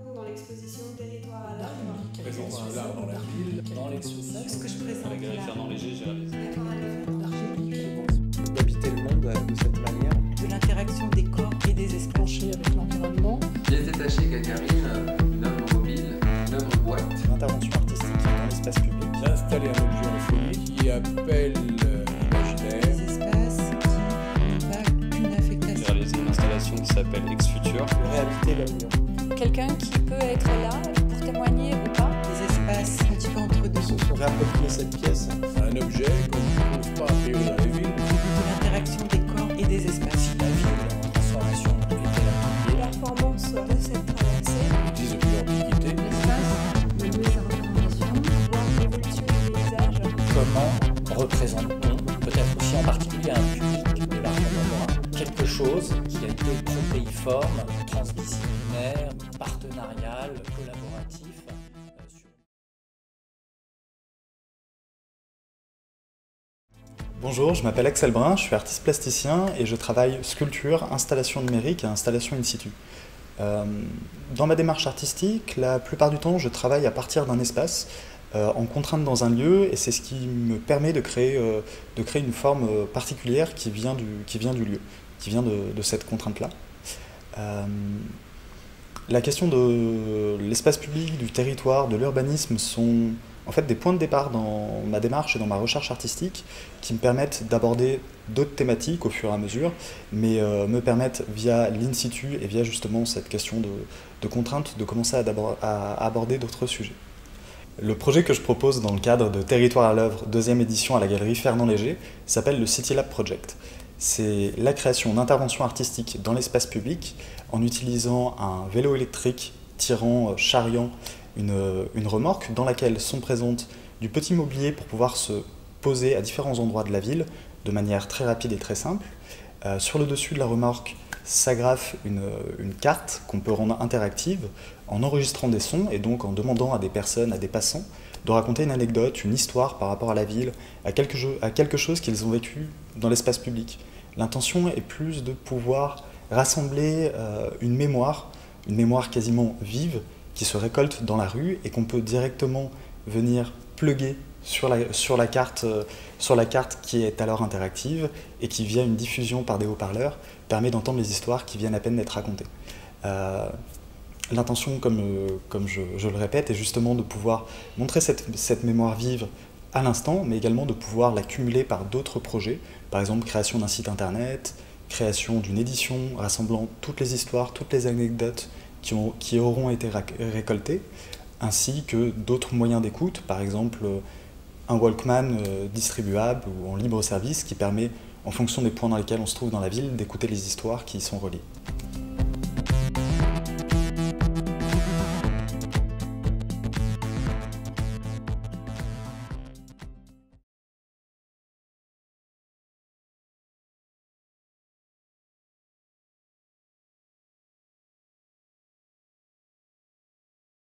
Dans l'exposition Territoire à l'œuvre. Présence de l'art dans la ville, dans l'exposition. Ce que je présente Avec Fernand Léger, j'ai réalisé. D'habiter le monde de cette manière. De l'interaction des corps et des espaces. Avec l'environnement. Pièce détachée Gagarine, une œuvre mobile, une œuvre boîte. L'intervention artistique dans l'espace public. D'installer un objet en folie qui appelle l'imaginaire. Des espaces qui n'ont pas qu'une J'ai affectation. réalisé une installation qui s'appelle Ex Futur. Réhabiter l'homme. Quelqu'un qui peut être là pour témoigner ou pas. Des espaces un petit peu entre deux. Se réapproprier cette pièce. Un objet qu'on ne trouve pas a priori dans les villes. De l'interaction des corps et des espaces. La ville en transformation était la Performance de cette traversée. Utilise depuis l'Antiquité. L'espace, de jouer sa représentation. Voir l'évolution du paysage. Comment représente-t-on, peut-être aussi en particulier un public de l'art contemporain, quelque chose qui a été protéiforme, transdisciplinaire, partenarial, collaboratif. Bonjour, je m'appelle Axel Brun, je suis artiste plasticien et je travaille sculpture, installation numérique et installation in situ. Dans ma démarche artistique, la plupart du temps, je travaille à partir d'un espace, en contrainte dans un lieu, et c'est ce qui me permet de créer une forme particulière qui vient du lieu, qui vient de cette contrainte-là. La question de l'espace public, du territoire, de l'urbanisme sont en fait des points de départ dans ma démarche et dans ma recherche artistique qui me permettent d'aborder d'autres thématiques au fur et à mesure, mais me permettent via l'in situ et via justement cette question de contrainte de commencer à aborder d'autres sujets. Le projet que je propose dans le cadre de Territoire à l'œuvre, deuxième édition à la galerie Fernand Léger, s'appelle le City Lab Project. C'est la création d'interventions artistiques dans l'espace public en utilisant un vélo électrique chariant une remorque dans laquelle sont présentes du petit mobilier pour pouvoir se poser à différents endroits de la ville de manière très rapide et très simple. Sur le dessus de la remorque s'agrafe une carte qu'on peut rendre interactive en enregistrant des sons et donc en demandant à des personnes, à des passants, de raconter une anecdote, une histoire par rapport à la ville, à quelque chose qu'ils ont vécu dans l'espace public. L'intention est plus de pouvoir rassembler une mémoire quasiment vive qui se récolte dans la rue et qu'on peut directement venir plugger sur la carte qui est alors interactive et qui, via une diffusion par des haut-parleurs, permet d'entendre les histoires qui viennent à peine d'être racontées. L'intention, comme je le répète, est justement de pouvoir montrer cette mémoire vive à l'instant, mais également de pouvoir l'accumuler par d'autres projets, par exemple création d'un site internet, création d'une édition rassemblant toutes les histoires, toutes les anecdotes qui auront été récoltées, ainsi que d'autres moyens d'écoute, par exemple un Walkman distribuable ou en libre service qui permet, en fonction des points dans lesquels on se trouve dans la ville, d'écouter les histoires qui y sont reliées.